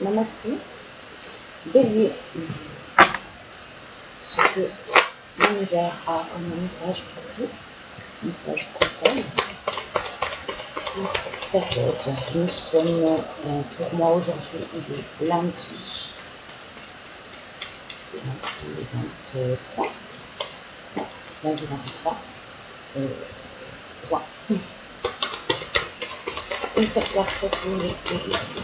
Namasté. Bélier. Ce que l'univers a comme message pour vous, message conseil pour cette période. Nous sommes pour moi aujourd'hui le lundi 23 juin. Une seule fois 7 minutes ici.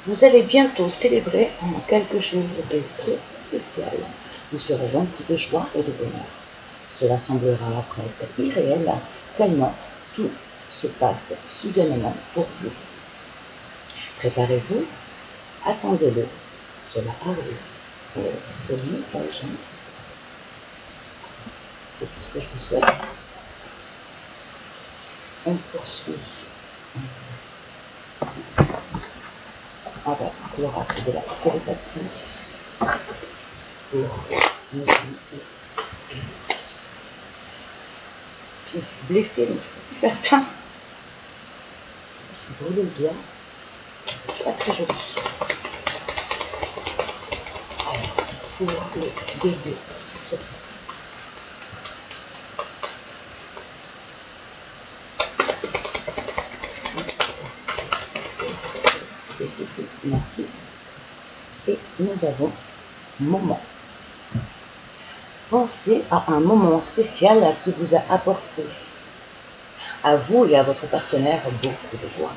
Vous allez bientôt célébrer quelque chose de très spécial. Vous serez rempli de joie et de bonheur. Cela semblera presque irréel, tellement tout se passe soudainement pour vous. Préparez-vous, attendez-le, cela arrive. Pour le message, c'est tout ce que je vous souhaite. On poursuit avec l'oracle de la télépathie pour nos amis. Je me suis blessée, donc je ne peux plus faire ça. Je me suis brûlé le doigt. C'est pas très joli. Alors, pour le début, s'il te plaît. Merci. Et nous avons moment. Pensez à un moment spécial qui vous a apporté, à vous et à votre partenaire, beaucoup de joie.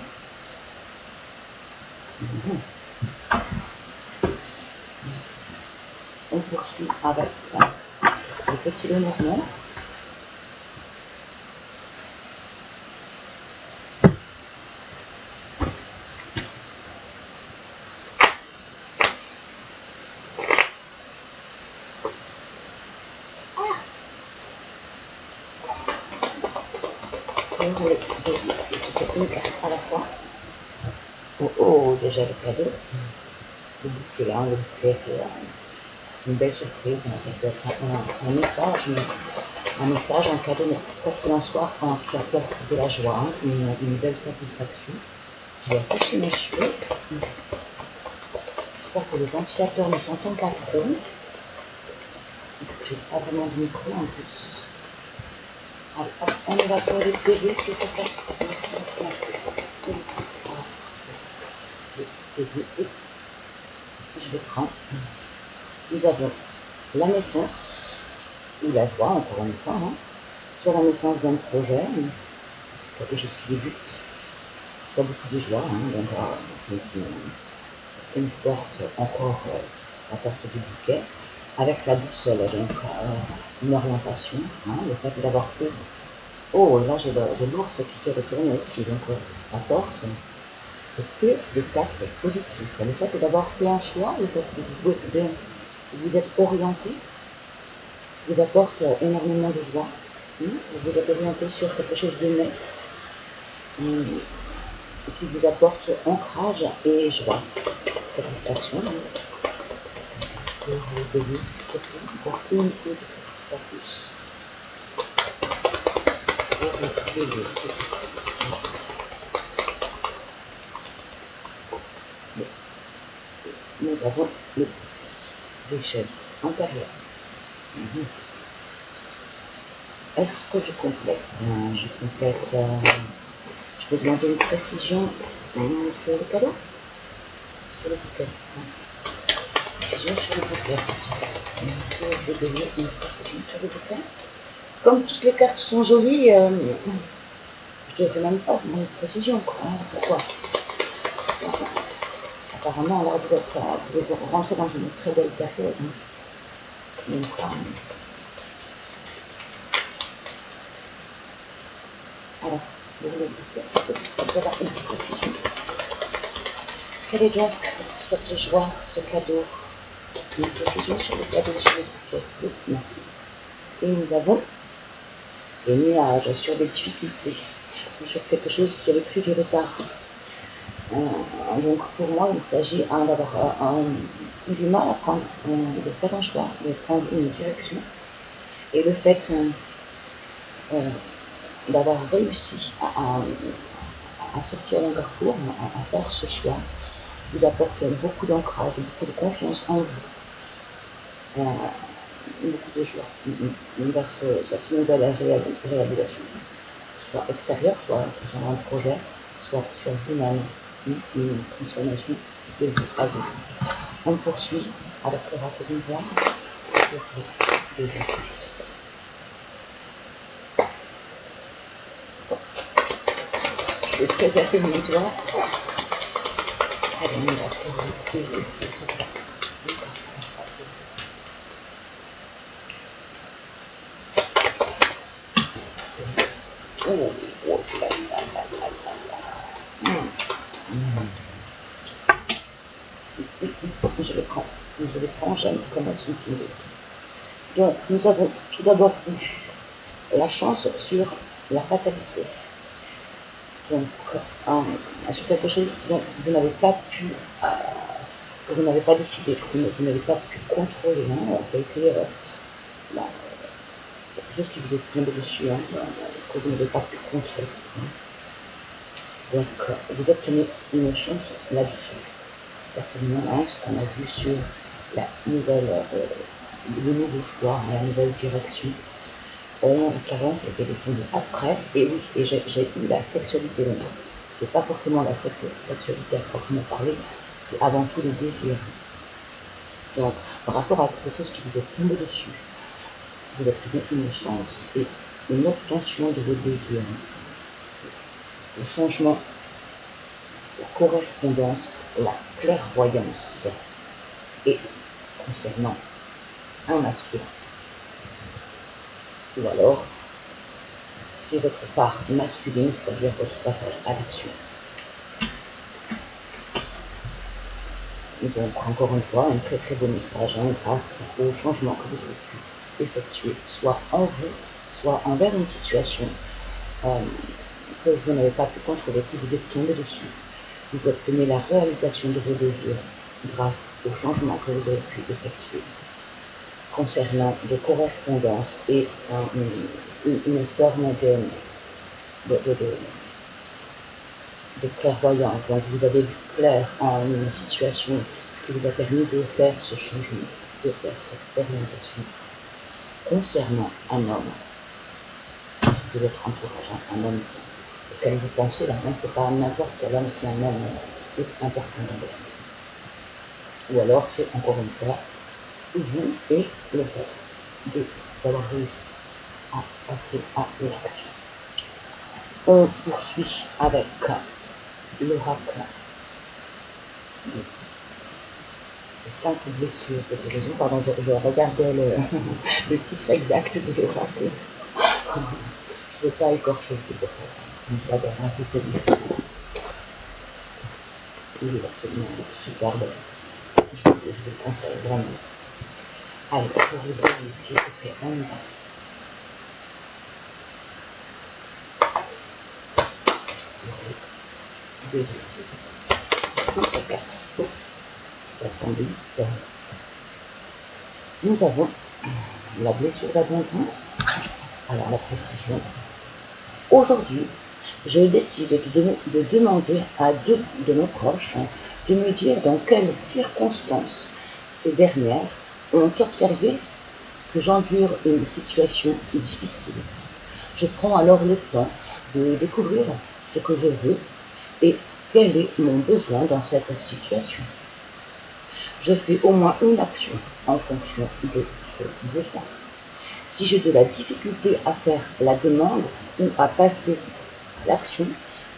On poursuit avec le petit Lenormand. C'était une carte à la fois. Oh, déjà le cadeau. Le bouquet là, le bouquet, c'est une belle surprise. Ça peut être un message, un message, un cadeau, mais quoi qu'il en soit, qui apporte de la joie, une belle satisfaction. Je vais attacher mes cheveux. J'espère que le ventilateur ne s'entend pas trop. J'ai pas vraiment de micro en plus. Allez, hop, on y va pour les bébés, s'il te plaît. Merci. Je le prends. Nous avons la naissance, ou la joie, encore une fois, soit la naissance d'un projet, quelque chose qui débute, soit beaucoup de joie, donc une porte encore, la porte du bouquet, avec la boussole, donc une orientation, le fait d'avoir fait. Oh, là j'ai l'ours qui s'est retourné aussi, donc la force, c'est que des cartes positives. Le fait d'avoir fait un choix, le fait de vous êtes orienté, vous apporte énormément de joie. Vous êtes orienté sur quelque chose de neuf, qui vous apporte ancrage et joie, satisfaction. Pour vous donner, s'il te plaît, encore une peu pas plus. Pour vous donner, s'il te plaît. Nous avons les chaises intérieures. Est-ce que je complète? Je complète. Je vais demander une précision sur le cadeau, sur le bouquet. Précision sur le bouquet. Est-ce que je vais donner une précision sur le bouquet? Comme toutes les cartes sont jolies, je ne devrais même pas demander une précision. Pourquoi? Apparemment, là, vous rentrez dans une très belle période. Donc, alors, pour le bouquet, c'est avoir une précision. Quelle est donc cette joie, ce cadeau? Une précision sur le cadeau, sur le bouquet. Oui, merci. Et nous avons des nuages sur des difficultés, sur quelque chose qui avait pris du retard. Donc pour moi, il s'agit d'avoir du mal à prendre, de faire un choix, de prendre une direction. Et le fait d'avoir réussi à sortir d'un carrefour, à faire ce choix, vous apporte beaucoup d'ancrage, beaucoup de confiance en vous, beaucoup de joie vers cette nouvelle réalisation, soit extérieure, soit sur un projet, soit sur vous-même, une transformation de vous à vous. On poursuit avec le raconte voix sur les exercices. Je vais préserver mon doigt. Allez, on va faire ici sur la carte. Je les prends, j'aime comment elles sont tombées. Donc, nous avons tout d'abord eu la chance sur la fatalité. Donc, sur quelque chose dont vous n'avez pas pu, que vous n'avez pas décidé, que vous n'avez pas pu contrôler, qui a été quelque chose qui vous est tombé dessus, que vous n'avez pas pu contrôler. Donc, vous obtenez une chance là-dessus. C'est certainement ce qu'on a vu sur la nouvelle, le nouveau choix, la nouvelle direction. Clarence était tombé après, et oui, et j'ai eu la sexualité. Donc, c'est pas forcément la sexualité à proprement parler, c'est avant tout les désirs. Donc, par rapport à quelque chose qui vous est tombé dessus, vous obtenez une chance et une obtention de vos désirs. Le changement, la correspondance, la clairvoyance, et concernant un masculin. Ou alors, c'est votre part masculine, c'est-à-dire votre passage à l'action. Donc, encore une fois, un très très beau message grâce au changement que vous avez pu effectuer, soit en vous, soit envers une situation que vous n'avez pas pu contrôler, qui vous est tombé dessus. Vous obtenez la réalisation de vos désirs grâce au changement que vous avez pu effectuer concernant des correspondances et une forme de clairvoyance. Donc vous avez vu clair en une situation, ce qui vous a permis de faire ce changement, de faire cette orientation concernant un homme de votre entourage, un homme auquel vous pensez là, c'est pas n'importe quel homme, c'est un homme qui est important dans votre vie. Ou alors c'est encore une fois vous et le fait d'avoir réussi à passer à l'action. On poursuit avec l'oracle. Les 5 blessures de guérison. Pardon, je regardais le titre exact de l'oracle. Je ne veux pas écorcher, c'est pour ça. Je l'adore, c'est celui-ci. Il est absolument superbe. Je vous le conseille vraiment. Allez, pour vous dire ici, ok, on y va. Ça tombe vite. Nous avons la blessure d'abandon. Alors la précision. Aujourd'hui, je décide de demander à 2 de nos proches de me dire dans quelles circonstances ces dernières ont observé que j'endure une situation difficile. Je prends alors le temps de découvrir ce que je veux et quel est mon besoin dans cette situation. Je fais au moins une action en fonction de ce besoin. Si j'ai de la difficulté à faire la demande ou à passer à l'action,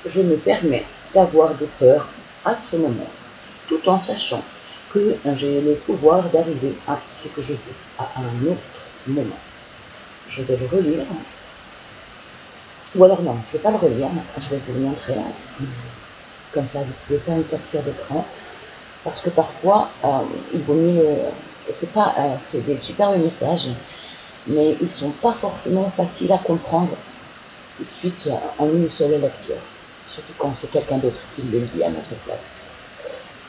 je me permets d'avoir des peurs à ce moment, tout en sachant que j'ai le pouvoir d'arriver à ce que je veux à un autre moment. Je vais le relire. Ou alors non, je ne vais pas le relire, je vais vous le montrer. Comme ça, vous pouvez faire une capture d'écran. Parce que parfois, il vaut mieux... c'est des superbes messages, mais ils ne sont pas forcément faciles à comprendre tout de suite en une seule lecture. surtout quand c'est quelqu'un d'autre qui le lit à notre place.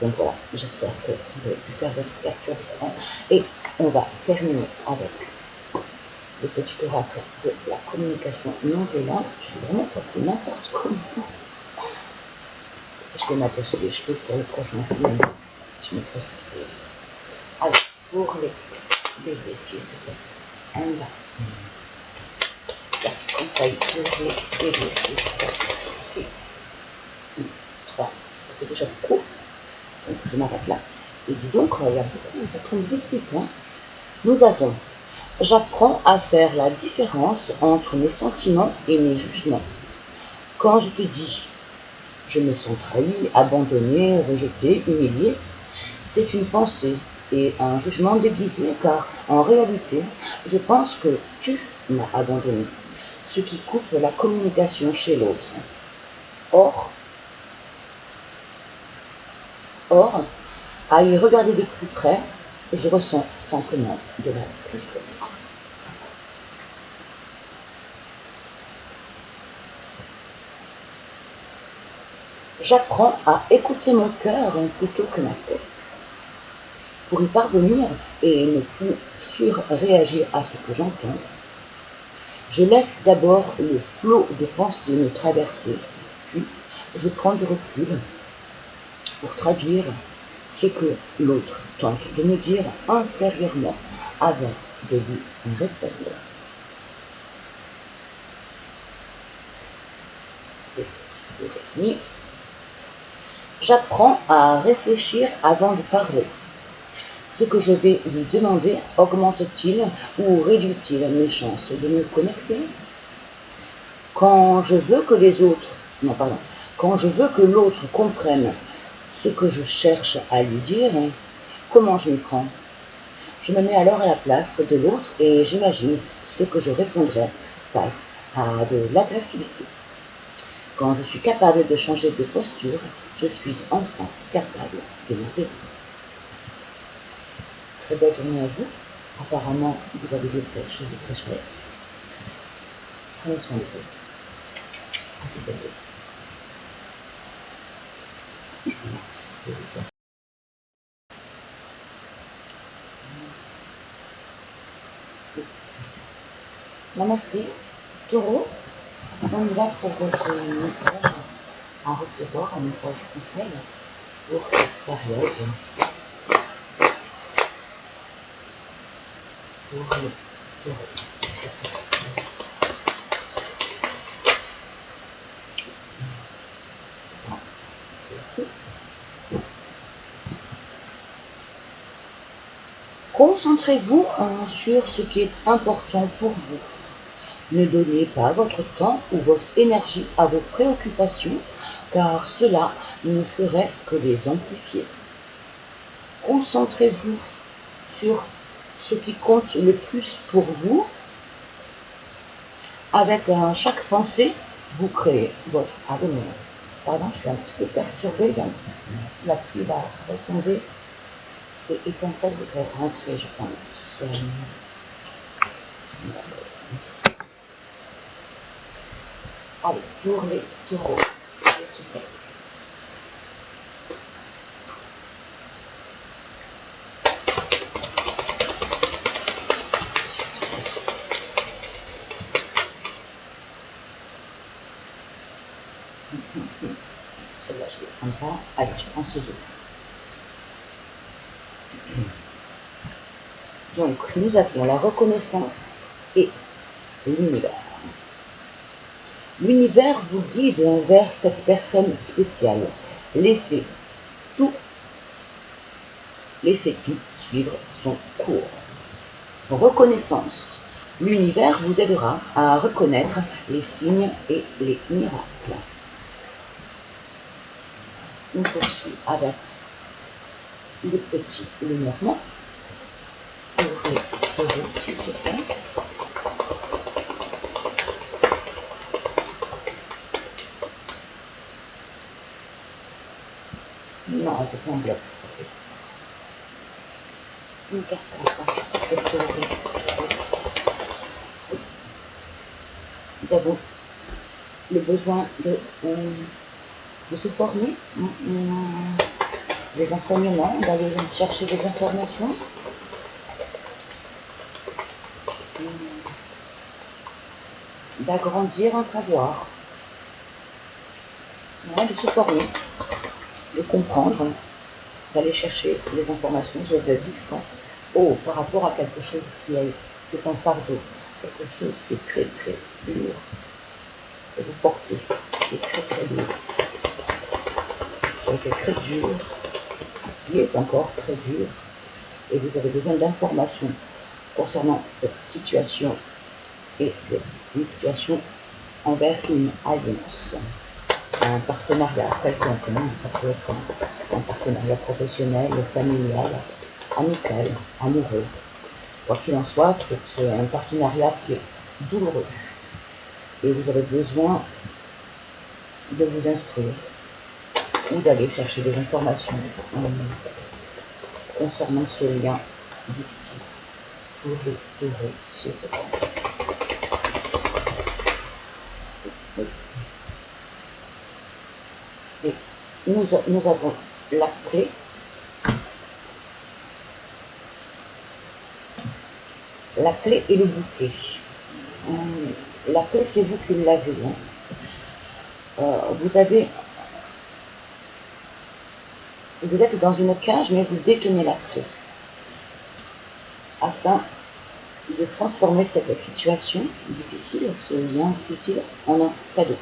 Donc voilà, j'espère que vous avez pu faire votre capture d'écran. Et on va terminer avec le petit oracle de la communication non violente. Je suis vraiment pas fait n'importe comment. Je vais m'attacher les cheveux pour le prochain signe. Je me très surprise. Alors, pour les bébés, s'il te plaît, on va. Petit conseil pour les bébés, s'il te plaît. C'est 3, ça fait déjà beaucoup. Donc je m'arrête là. Et dis donc, il y a beaucoup, ça tombe vite vite. Hein. Nous avons, j'apprends à faire la différence entre mes sentiments et mes jugements. Quand je te dis, je me sens trahi, abandonné, rejeté, humilié, c'est une pensée et un jugement déguisé car en réalité, je pense que tu m'as abandonné, ce qui coupe la communication chez l'autre. Or, à y regarder de plus près, je ressens simplement de la tristesse. J'apprends à écouter mon cœur plutôt que ma tête. Pour y parvenir et ne plus surréagir à ce que j'entends, je laisse d'abord le flot de pensées me traverser, puis je prends du recul pour traduire ce que l'autre tente de me dire intérieurement avant de lui répondre. Et le dernier, j'apprends à réfléchir avant de parler. Ce que je vais lui demander augmente-t-il ou réduit-il mes chances de me connecter? Quand je veux que quand je veux que l'autre comprenne ce que je cherche à lui dire, comment je m'y prends? Je me mets alors à la place de l'autre et j'imagine ce que je répondrais face à de l'agressivité. Quand je suis capable de changer de posture, je suis enfin capable de m'apaiser. Très belle journée à vous. Apparemment, vous avez des choses très chouettes. Prenez soin de vous. À tout bientôt. Merci. Namasté, Taureau. On y va pour votre message à recevoir, un message conseil pour cette période. Pour le Taureau. C'est ça. C'est ici. Concentrez-vous sur ce qui est important pour vous. Ne donnez pas votre temps ou votre énergie à vos préoccupations, car cela ne ferait que les amplifier. Concentrez-vous sur ce qui compte le plus pour vous. Avec chaque pensée, vous créez votre avenir. Pardon, je suis un petit peu perturbée, donc la pluie va retomber et étincelle voudrait rentrer, je pense. Allez, pour les taureaux, s'il te plaît. Celle-là, je ne les prends pas. Allez, je prends ces deux. Donc, nous avons la reconnaissance et l'univers. L'univers vous guide vers cette personne spéciale. Laissez tout suivre son cours. Reconnaissance. L'univers vous aidera à reconnaître les signes et les miracles. On poursuit avec le petit leurrement pour les taureaux, s'il te plaît. Non, elle fait un bloc. Une carte à la fois, s'il te plaît, pour les taureaux. Nous avons le besoin de de se former, des enseignements, d'aller chercher des informations, d'agrandir un savoir, de se former, de comprendre, d'aller chercher des informations sur les existants, par rapport à quelque chose qui est un fardeau, quelque chose qui est très très lourd, que vous portez, qui est très très lourd, qui a été très dur, qui est encore très dur, et vous avez besoin d'informations concernant cette situation, et c'est une situation envers une alliance, un partenariat quelconque, ça peut être un partenariat professionnel, familial, amical, amoureux. Quoi qu'il en soit, c'est un partenariat qui est douloureux. Et vous avez besoin de vous instruire ou d'aller chercher des informations concernant ce lien difficile pour le réussir. Et nous avons la clé. La clé et le bouquet. La clé, c'est vous qui l'avez. Vous êtes dans une cage, mais vous détenez la clé afin de transformer cette situation difficile, ce lien difficile, en un cadeau.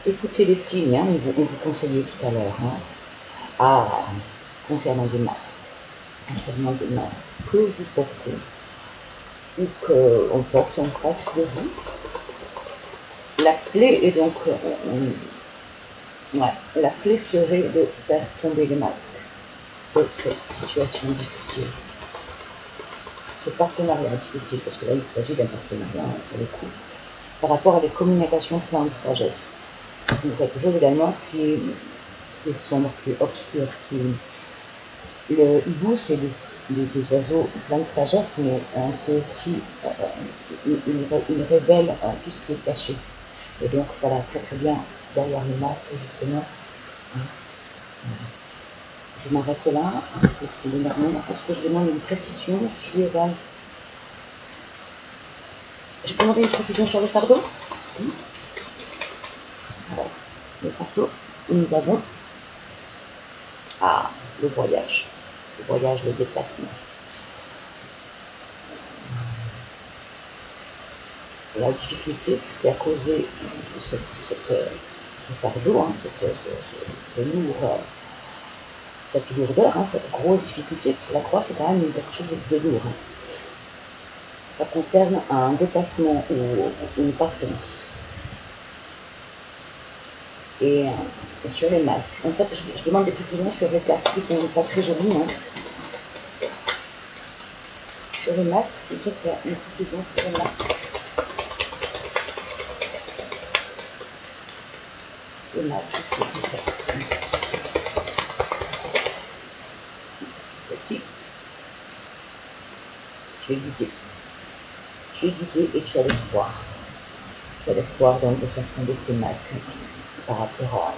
Écoutez les signes, on vous conseillait tout à l'heure, concernant des masques que vous portez ou qu'on porte en face de vous. La clé est donc, la clé serait de faire tomber les masques de cette situation difficile, ce partenariat difficile, parce que là il s'agit d'un partenariat pour le coup, par rapport à des communications pleines de sagesse. Donc quelque chose également qui est sombre, qui est obscur, le hibou, c'est des oiseaux pleins de sagesse, mais c'est aussi, il révèle tout ce qui est caché. Et donc ça va très très bien derrière le masque, justement. Je m'arrête là, parce que je demande une précision sur... Je peux demander une précision sur le fardeau. Alors, le fardeau, nous avons le voyage, le déplacement. La difficulté, c'était à causer ce fardeau, ce lourd, cette lourdeur, cette grosse difficulté, parce que la croix, c'est quand même quelque chose de lourd. Ça concerne un déplacement ou une partance. Et sur les masques, en fait, je demande des précisions sur les cartes qui sont pas très jolies. Sur les masques, s'il te plaît, une précision sur les masques. Les masques, s'il te plaît. Celle-ci. Tu es guidé. Tu es guidé et tu as l'espoir. Tu as l'espoir donc de faire tomber ces masques par rapport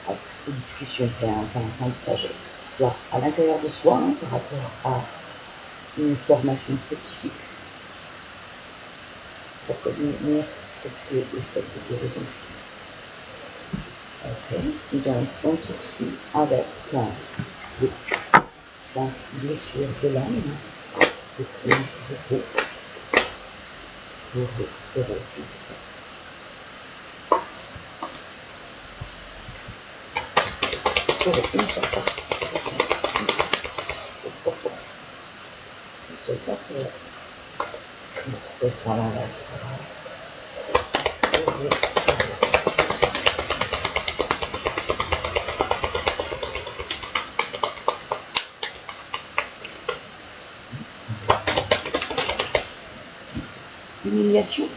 à des discussions pleines de sagesse, soit à l'intérieur de soi, par rapport à une formation spécifique pour prévenir cette clé et cette guérison. Ok, donc on poursuit avec les 5 blessures de l'âme, de prise de peau pour le taureau, s'il te plaît. Une seule carte, une seule carte, notre soin à l'envers, c'est pas grave. Humiliation.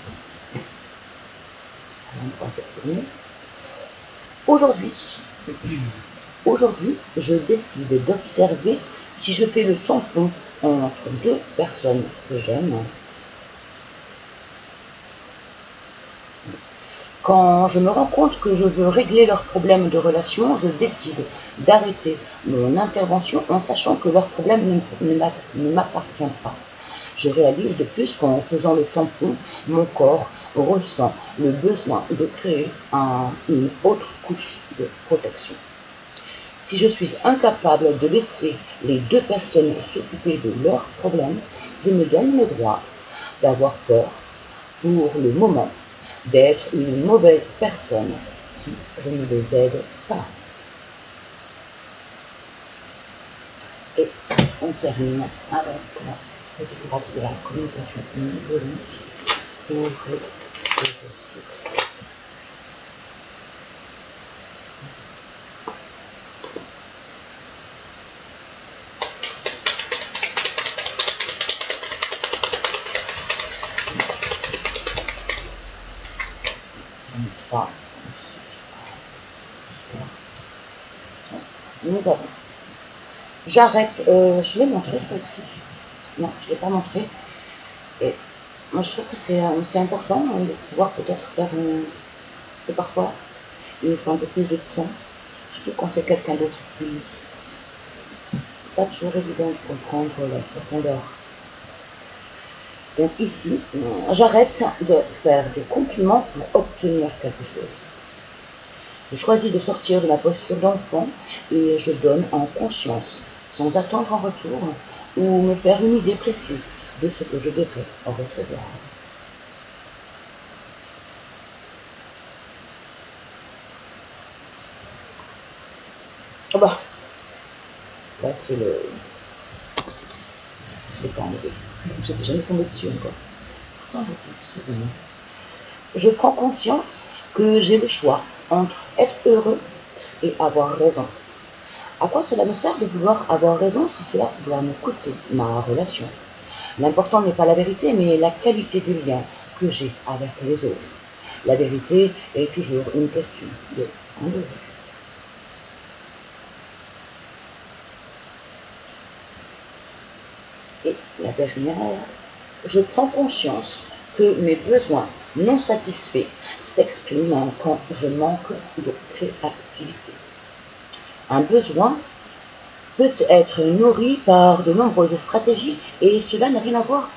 On va se tourner. Aujourd'hui, Aujourd'hui, je décide d'observer si je fais le tampon entre deux personnes que j'aime. Quand je me rends compte que je veux régler leurs problèmes de relation, je décide d'arrêter mon intervention en sachant que leur problème ne m'appartient pas. Je réalise de plus qu'en faisant le tampon, mon corps ressent le besoin de créer une autre couche de protection. Si je suis incapable de laisser les deux personnes s'occuper de leurs problèmes, je me donne le droit d'avoir peur pour le moment, d'être une mauvaise personne si je ne les aide pas. Et on termine avec la petite règle de la communication non violente pour les dossiers. Nous avons. J'arrête. Je l'ai montré celle-ci. Non, je ne l'ai pas montré. Et moi, je trouve que c'est important de pouvoir peut-être faire parce que parfois, il nous faut un peu plus de temps. Surtout quand c'est quelqu'un d'autre qui. C'est pas toujours évident de comprendre la profondeur. Donc ici, j'arrête de faire des compliments pour obtenir quelque chose. Je choisis de sortir de la posture d'enfant et je donne en conscience, sans attendre en retour ou me faire une idée précise de ce que je devrais recevoir. Oh bah, là c'est le... Je l'ai pas enlevé. J'étais jamais tombé dessus encore. Pourtant j'étais dessus vraiment. Je prends conscience que j'ai le choix entre être heureux et avoir raison. À quoi cela me sert de vouloir avoir raison si cela doit me coûter ma relation? L'important n'est pas la vérité, mais la qualité du lien que j'ai avec les autres. La vérité est toujours une question de point de vue. Et la dernière, je prends conscience que mes besoins non satisfaits s'expriment quand je manque de créativité. Un besoin peut être nourri par de nombreuses stratégies et cela n'a rien à voir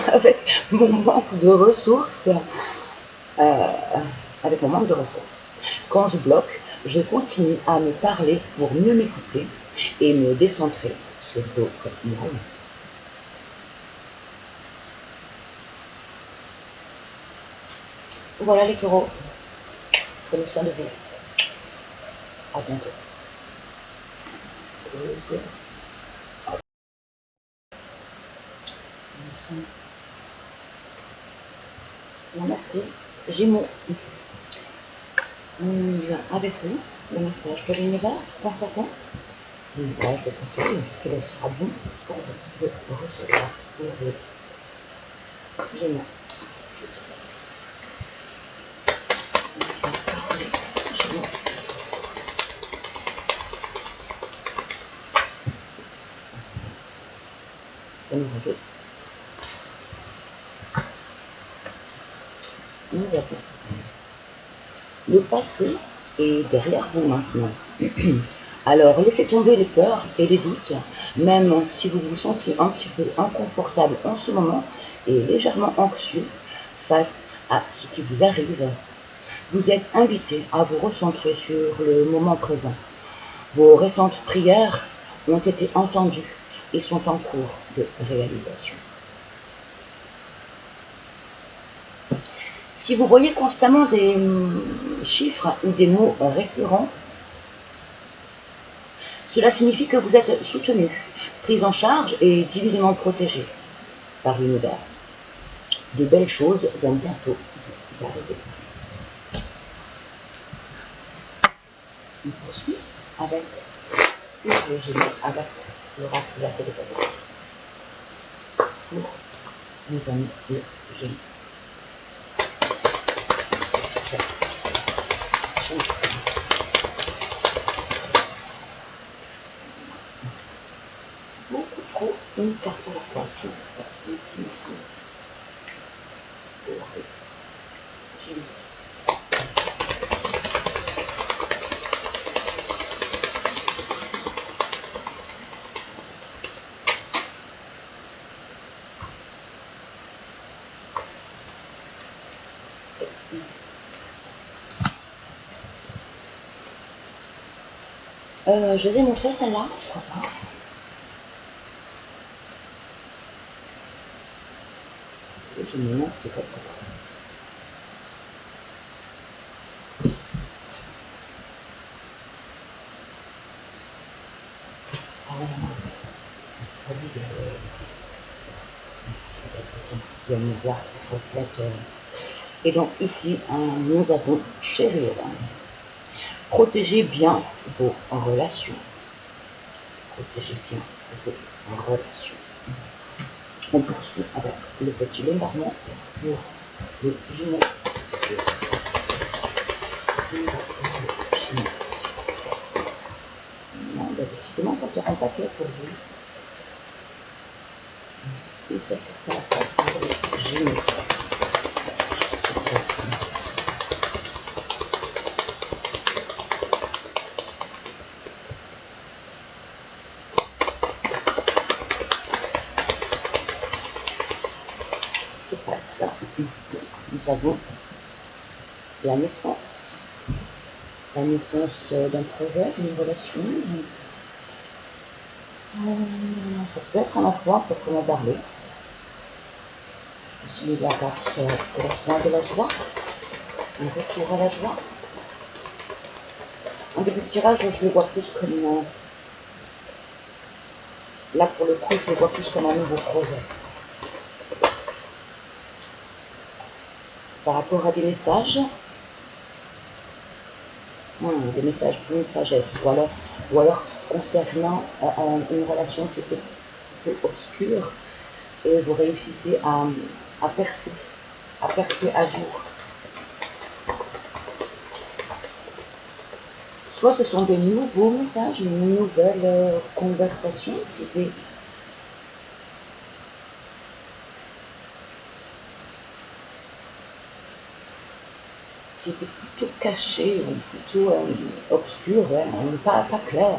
avec mon manque de ressources. Avec mon manque de ressources. Quand je bloque, je continue à me parler pour mieux m'écouter et me décentrer sur d'autres moyens. Voilà les taureaux. Prenez soin de vous. À bientôt. Namasté, Gémeaux. Avec vous, le message de l'univers, pense à quoi? Le message de conseil, ce qu'il sera bon pour vous de recevoir pour vous. Gémeaux. S'il te plaît. Gémeaux. Le numéro 2. Nous avons le passé est derrière vous maintenant. Alors laissez tomber les peurs et les doutes, même si vous vous sentez un petit peu inconfortable en ce moment et légèrement anxieux face à ce qui vous arrive. Vous êtes invité à vous recentrer sur le moment présent. Vos récentes prières ont été entendues et sont en cours de réalisation. Si vous voyez constamment des chiffres ou des mots récurrents, cela signifie que vous êtes soutenu, pris en charge et divinement protégé par l'univers. De belles choses vont bientôt vous arriver. On poursuit avec le génie, avec l'oracle de la télépathie. Pour nos amis le génie. Génie. faut une carte à la fois, s'il te plaît. Merci, merci, merci. Ouais. Génial. Je les ai montrées celle-là, je crois pas. Je me montre peut-être. Ah ouais, mince. Ah oui, il y a une miroir qui se reflète. Et donc ici, nous avons chérir. Protégez bien vos relations. Protégez bien vos relations. On poursuit avec le petit Lenormand pour le Gémeaux. Non, ben décidément, ça sera un paquet pour vous. Une seule carte à la fois pour le Gémeaux. Que passe. Nous avons la naissance. La naissance d'un projet, d'une relation. Ça peut être un enfant à proprement parler. Est-ce que celui-là correspond à de la joie? Un retour à la joie? En début de tirage, je le vois plus comme... là, pour le coup, je le vois plus comme un nouveau projet. Par rapport à des messages, des messages d'une sagesse, ou alors concernant une relation qui était plutôt obscure, et vous réussissez à percer à jour. Soit ce sont des nouveaux messages, une nouvelle conversation qui était plutôt cachée, ou plutôt obscure, ouais, pas claire,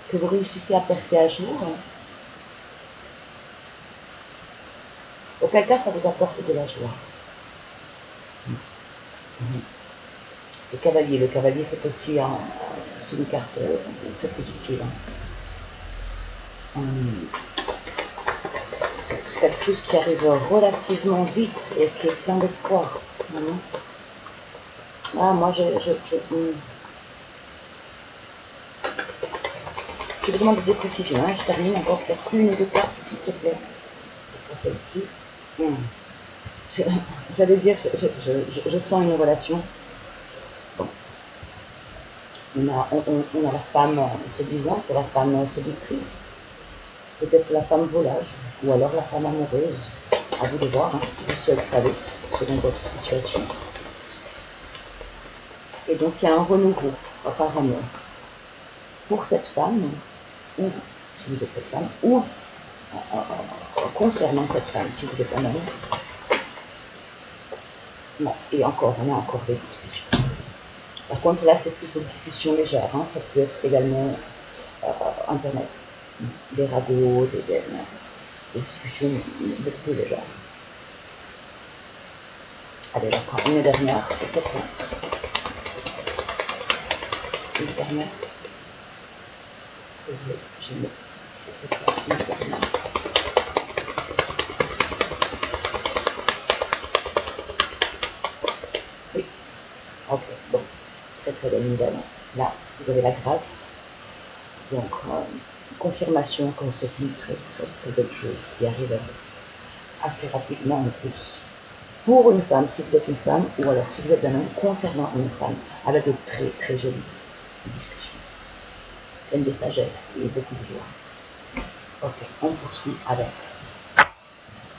que vous réussissez à percer à jour. Auquel cas, ça vous apporte de la joie. Le cavalier c'est aussi une carte très positive. C'est quelque chose qui arrive relativement vite et qui est plein d'espoir. Ah, moi, je vous demande des précisions. Hein. Je termine encore faire une ou deux cartes, s'il te plaît. Ce sera celle-ci. J'allais dire, je sens une relation. Bon. On a la femme séduisante, la femme séductrice, peut-être la femme volage, ou alors la femme amoureuse. À vous de voir, hein. Vous seul savez, selon votre situation. Et donc il y a un renouveau, apparemment, pour cette femme, ou si vous êtes cette femme, ou concernant cette femme, si vous êtes un homme. Bon, et encore, on a encore des discussions. Par contre, là, c'est plus des discussions légères. Hein. Ça peut être également Internet, des ragots, des discussions beaucoup plus légères. Allez, j'en prends une dernière, s'il te plaît. Une dernière. S'il te plaît, une dernière. Oui. Ok, bon. Très très belle nouvelle. Là, vous avez la grâce. Donc, confirmation que c'est une très très très belle chose qui arrive assez rapidement en plus. Pour une femme, si vous êtes une femme, ou alors si vous êtes un homme, concernant une femme, avec de très très jolies discussions, pleines de sagesse et beaucoup de joie. Ok, on poursuit avec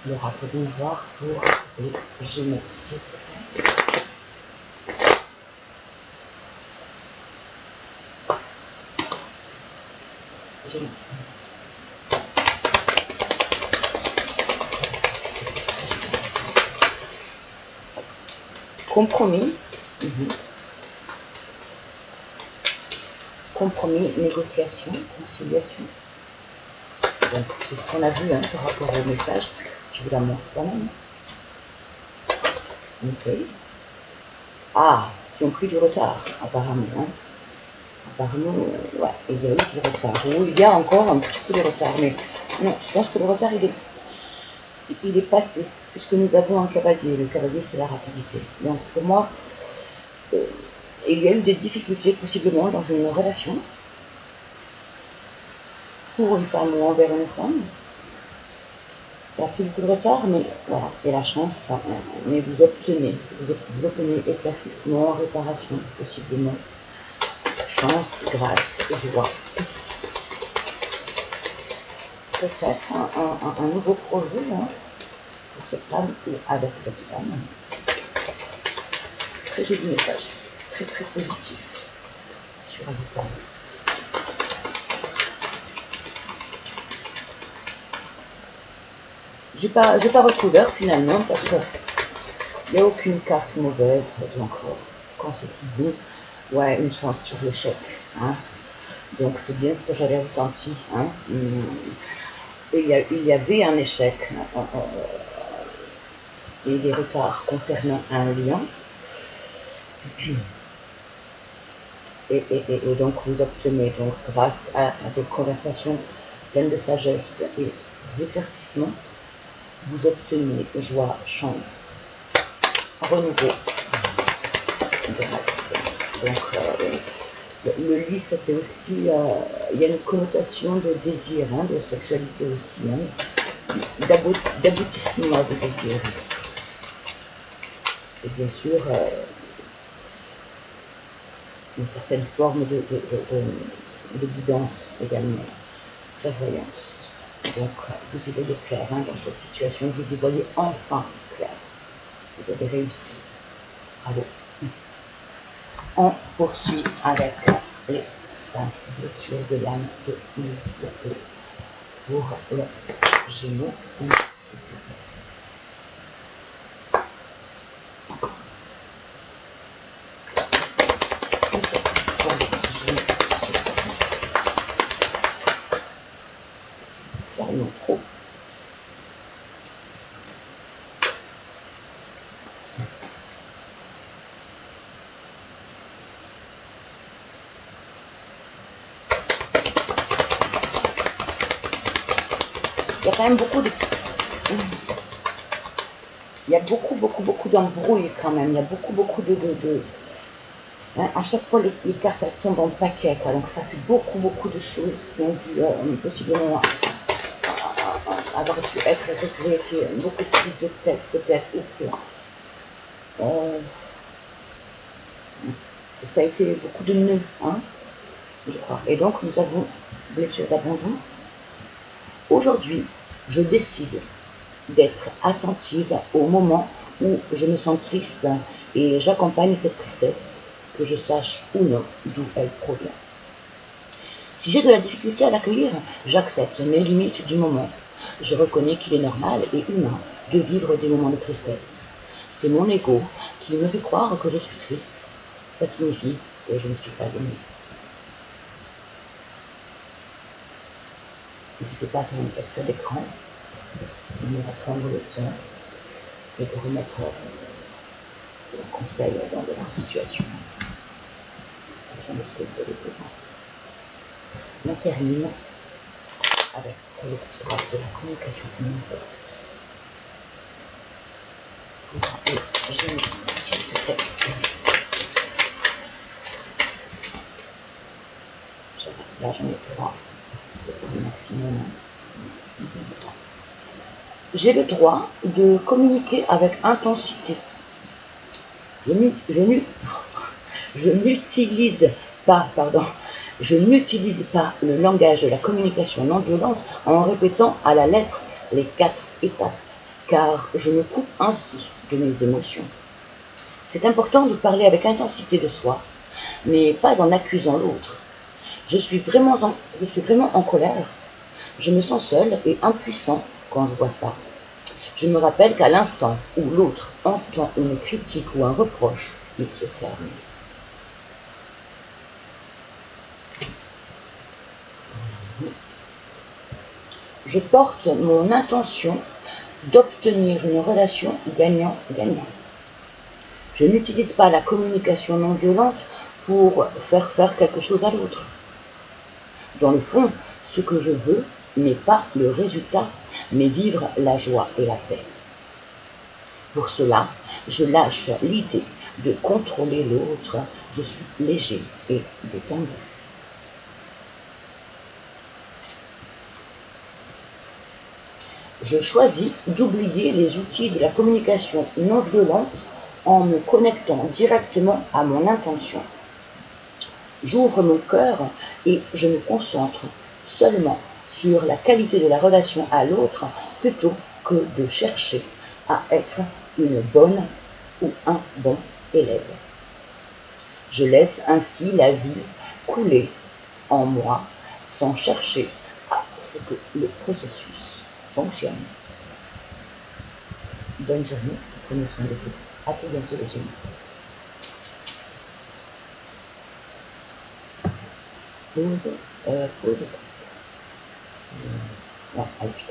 l'oracle de voir pour les Gémeaux, s'il te plaît. Gémeaux. Compromis. Compromis, négociation, conciliation. Donc c'est ce qu'on a vu hein, par rapport au message. Je vous la montre quand même. Ok. Ah, qui ont pris du retard, apparemment. Hein. Apparemment, ouais, il y a eu du retard. Oui, il y a encore un petit peu de retard, mais non, je pense que le retard, il est passé, puisque nous avons un cavalier. Le cavalier, c'est la rapidité. Donc, pour moi, il y a eu des difficultés, possiblement, dans une relation, pour une femme ou envers une femme. Ça a pris beaucoup de retard, mais voilà, et la chance, ça, mais vous obtenez éclaircissement, réparation, possiblement, chance, grâce, joie. Peut-être un nouveau projet hein, pour cette femme ou avec cette femme. Très joli message, très très positif sur un femme. J'ai pas recouvert finalement parce que il n'y a aucune carte mauvaise, donc quand c'est tout bon, ouais, une chance sur l'échec. Hein. Donc c'est bien ce que j'avais ressenti. Hein. Il y avait un échec et des retards concernant un lien. Et donc vous obtenez, donc, grâce à des conversations pleines de sagesse et des éclaircissements, vous obtenez joie, chance, renouveau, grâce. Donc le lit, ça c'est aussi, il y a une connotation de désir, hein, de sexualité aussi, hein, d'aboutissement à vos désirs. Et bien sûr, une certaine forme de guidance également, clairvoyance. Donc vous y voyez clair hein, dans cette situation, vous y voyez enfin clair. Vous avez réussi. Bravo. On poursuit avec les 5 blessures de l'âme de Louise pour le Gémeaux. S'il te plaît. Carrément trop. Il y a quand même beaucoup de... Il y a beaucoup d'embrouilles quand même. Il y a beaucoup de... Hein, à chaque fois, les cartes elles tombent en paquet, quoi. Donc ça fait beaucoup de choses qui ont dû possiblement avoir dû être regrettées. Beaucoup de prises de tête peut-être. Ou que ça a été beaucoup de nœuds, hein, je crois. Et donc nous avons blessure d'abandon. Aujourd'hui, je décide d'être attentive au moment où je me sens triste et j'accompagne cette tristesse, que je sache ou non d'où elle provient. Si j'ai de la difficulté à l'accueillir, j'accepte mes limites du moment. Je reconnais qu'il est normal et humain de vivre des moments de tristesse. C'est mon ego qui me fait croire que je suis triste. Ça signifie que je ne suis pas aimée. N'hésitez pas à faire une capture d'écran, de prendre le temps et de remettre le conseil dans leur situation, en fonction de ce que vous avez besoin. On termine avec le tirage de la communication non-violente. Pour les Gémeaux, s'il te plaît. Là, j'en ai 3. Ça, c'est le maximum. J'ai le droit de communiquer avec intensité. Je n'utilise pas le langage de la communication non violente en répétant à la lettre les 4 étapes, car je me coupe ainsi de mes émotions. C'est important de parler avec intensité de soi, mais pas en accusant l'autre. Je suis vraiment en colère. Je me sens seul et impuissant quand je vois ça. Je me rappelle qu'à l'instant où l'autre entend une critique ou un reproche, il se ferme. Je porte mon intention d'obtenir une relation gagnant-gagnant. Je n'utilise pas la communication non violente pour faire quelque chose à l'autre. Dans le fond, ce que je veux n'est pas le résultat, mais vivre la joie et la paix. Pour cela, je lâche l'idée de contrôler l'autre, je suis léger et détendu. Je choisis d'oublier les outils de la communication non violente en me connectant directement à mon intention. J'ouvre mon cœur et je me concentre seulement sur la qualité de la relation à l'autre plutôt que de chercher à être une bonne ou un bon élève. Je laisse ainsi la vie couler en moi sans chercher à ce que le processus fonctionne. Bonne journée, prenez soin de vous. À très bientôt les amis. Pause. Non, allez, je